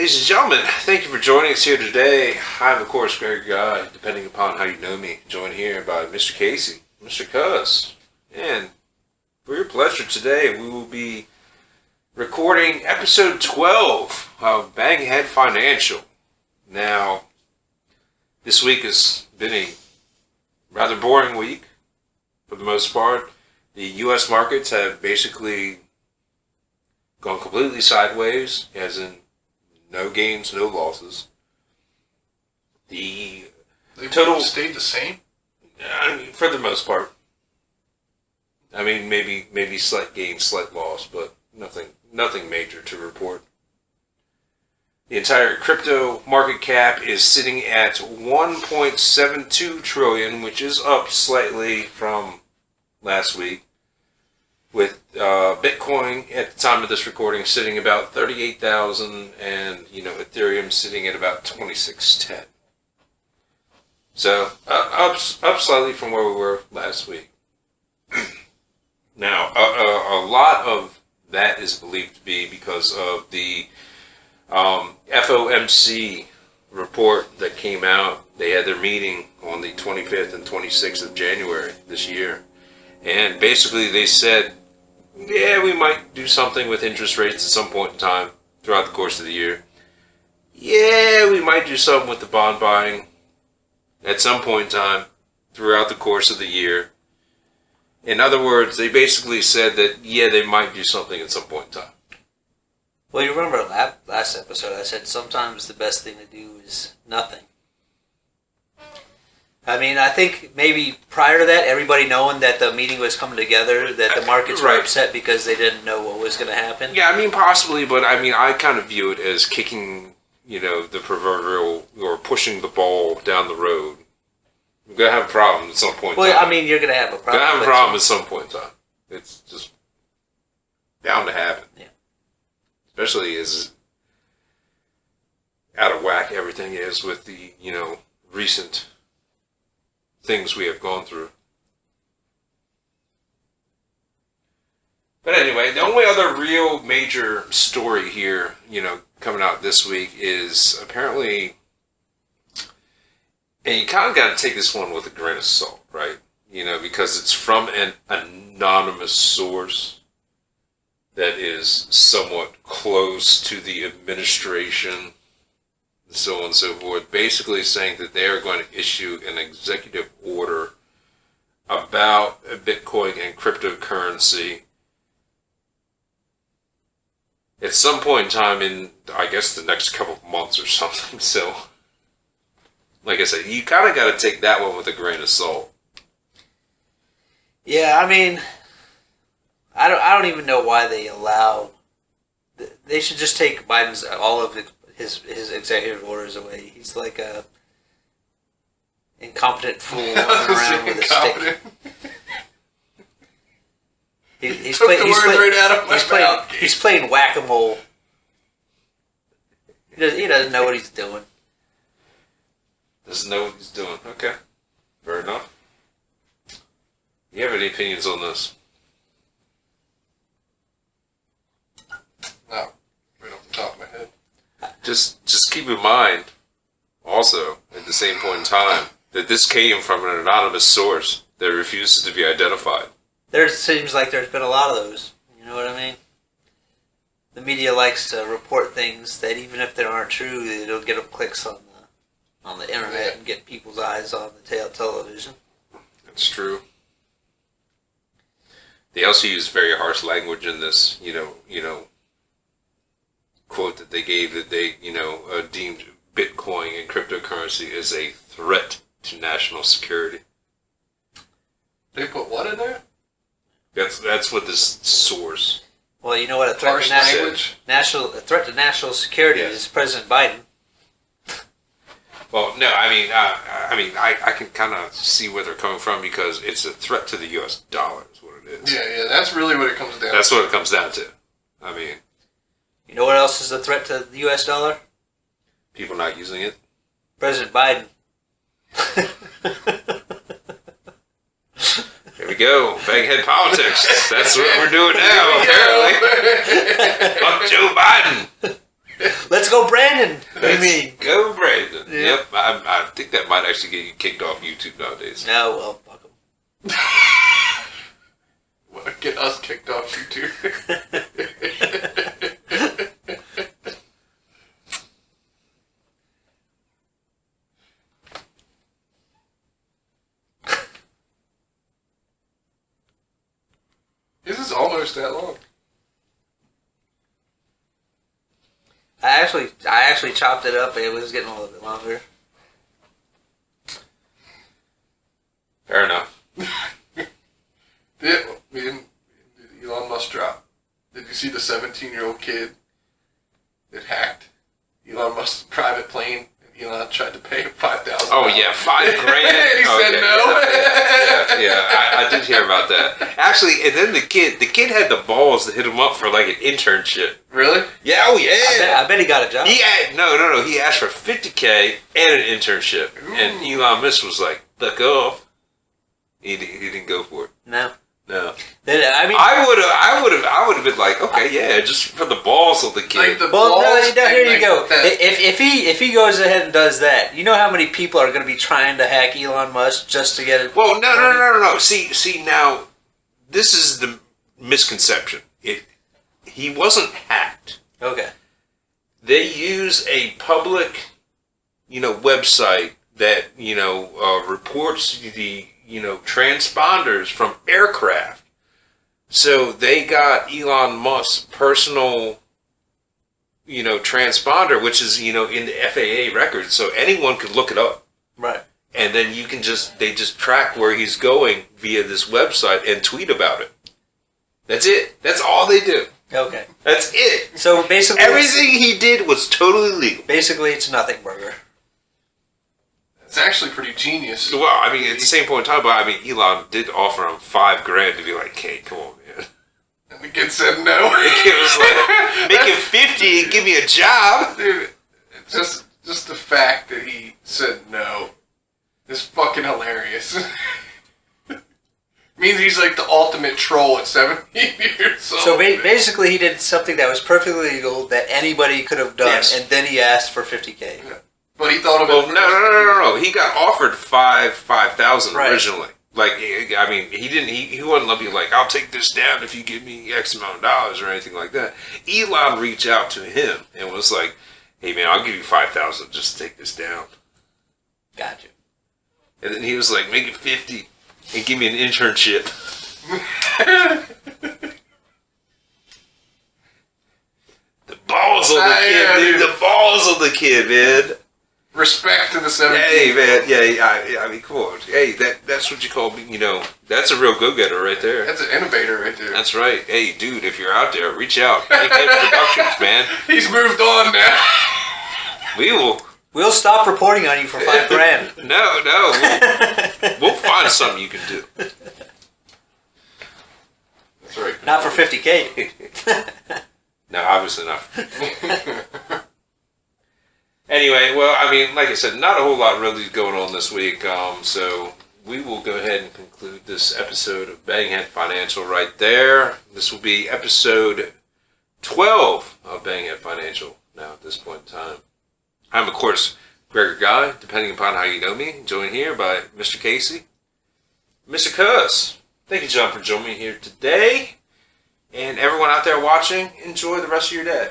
Ladies and gentlemen, thank you for joining us here today. I'm, of course, Greg Guy, depending upon how you know me, joined here by Mr. Casey, Mr. Cuz. And for your pleasure today, we will be recording episode 12 of Baghead Financial. Now, this week has been a rather boring week, for the most part. The U.S. markets have basically gone completely sideways, as in no gains, no losses. The total stayed the same? I mean, for the most part. I mean, maybe slight gain, slight loss, but nothing major to report. The entire crypto market cap is sitting at $1.72 trillion, which is up slightly from last week, with Bitcoin at the time of this recording sitting about 38,000 and Ethereum sitting at about 2610. So up slightly from where we were last week. Now a lot of that is believed to be because of the FOMC report that came out. They had their meeting on the 25th and 26th of January this year. And basically they said, yeah, we might do something with interest rates at some point in time throughout the course of the year. Yeah, we might do something with the bond buying at some point in time throughout the course of the year. In other words, they basically said that, yeah, they might do something at some point in time. Well, you remember last episode I said sometimes the best thing to do is nothing. I mean, I think maybe prior to that, everybody knowing that the meeting was coming together, that the markets were upset because they didn't know what was going to happen. Yeah, I mean, possibly, but I mean, I kind of view it as kicking, the proverbial, or pushing the ball down the road. You're going to have a problem at some point in time. Well, I mean, you're going to have a problem. You're going to have a problem at some point in time. It's just bound to happen. Yeah. Especially as out of whack everything is with the, recent things we have gone through. But anyway, the only other real major story here, coming out this week is apparently, and you kind of got to take this one with a grain of salt, right? Because it's from an anonymous source that is somewhat close to the administration, and so on and so forth, basically saying that they are going to issue an executive order about Bitcoin and cryptocurrency at some point in time in, I guess, the next couple of months or something. So, like I said, you kind of got to take that one with a grain of salt. Yeah, I mean, I don't even know why they allow. They should just take Biden's all of his executive orders away. He's like a incompetent fool running around with a stick. He's playing whack-a-mole. He doesn't know what he's doing. Doesn't know what he's doing. Okay, fair enough. You have any opinions on this? No, right off the top of my head. Just keep in mind, also, at the same point in time, that this came from an anonymous source that refuses to be identified. There seems like there's been a lot of those. You know what I mean? The media likes to report things that even if they aren't true, it'll get them clicks on the internet and get people's eyes on the television. That's true. They also use very harsh language in this, quote that they gave, that they, deemed Bitcoin and cryptocurrency as a threat to national security. They put what in there? That's what this source. Well, you know what a threat to national security is President Biden. Well, no, I can kind of see where they're coming from because it's a threat to the U.S. dollar is what it is. Yeah, that's really what it comes down to. That's what it comes down to. I mean... You know what else is a threat to the U.S. dollar? People not using it. President Biden. There we go. Baghead politics. That's what we're doing now, apparently. Fuck Joe Biden. Let's go, Brandon. do you mean? Go Brandon. Yeah. Yep, I think that might actually get you kicked off YouTube nowadays. No, well, fuck them. Well, get us kicked off YouTube. This is almost that long. I actually chopped it up. It was getting a little bit longer. Fair enough. Did Elon Musk drop? Did you see the 17-year-old kid that hacked Elon Musk's private plane and Elon tried to pay him $5,000? Oh yeah, $5,000. He said no. I did hear about that. Actually, and then the kid had the balls to hit him up for like an internship. Really? Yeah, oh yeah. I bet he got a job. He had, no. He asked for $50K and an internship, and Elon Musk was like, "Fuck off." He didn't go for it. No. No. I mean, I would have been like, okay, yeah, just for the balls of the kid. Like the well, balls no, here and, you go. that- If he goes ahead and does that, you know how many people are going to be trying to hack Elon Musk just to get it? Well, no. See, now, this is the misconception. He wasn't hacked. Okay. They use a public, website that, reports the, transponders from aircraft. So they got Elon Musk's personal, transponder, which is, in the FAA records. So anyone could look it up. Right. And then they just track where he's going via this website and tweet about it. That's it. That's all they do. Okay. That's it. So basically, Everything he did was totally legal. Basically, it's nothing burger. It's actually pretty genius. Well, I mean, at the same point in time, but Elon did offer him $5,000 to be like, "Hey, come on, man." And the kid said no. The kid was like, "Make it 50 and give me a job." Dude, just the fact that he said no is fucking hilarious. Means he's like the ultimate troll at 17 years old. So basically, he did something that was perfectly legal that anybody could have done, Yes. and then he asked for $50K. Yeah. But he thought of Well, it. no. He got offered $5,000 Right. originally. Like, he didn't. He wasn't like, like, "I'll take this down if you give me X amount of dollars" or anything like that. Elon reached out to him and was like, "Hey, man, I'll give you $5,000 just to take this down." Gotcha. And then he was like, "Make it 50 and give me an internship." The balls of the kid, dude. The balls of the kid, man. Respect to the 17. Hey, man. Yeah, I mean, come on. Hey, that's what you call, that's a real go-getter right there. That's an innovator right there. That's right. Hey, dude, if you're out there, reach out. Make Productions, man. He's moved on now. We will. We'll stop reporting on you for $5,000. No. We'll find something you can do. That's right. Not for $50K. No, obviously not. Anyway, well, like I said, not a whole lot really going on this week. So we will go ahead and conclude this episode of Banghead Financial right there. This will be episode 12 of Banghead Financial now at this point in time. I'm, of course, Gregor Guy, depending upon how you know me, joined here by Mr. Casey. Mr. Cuz, thank you, John, for joining me here today. And everyone out there watching, enjoy the rest of your day.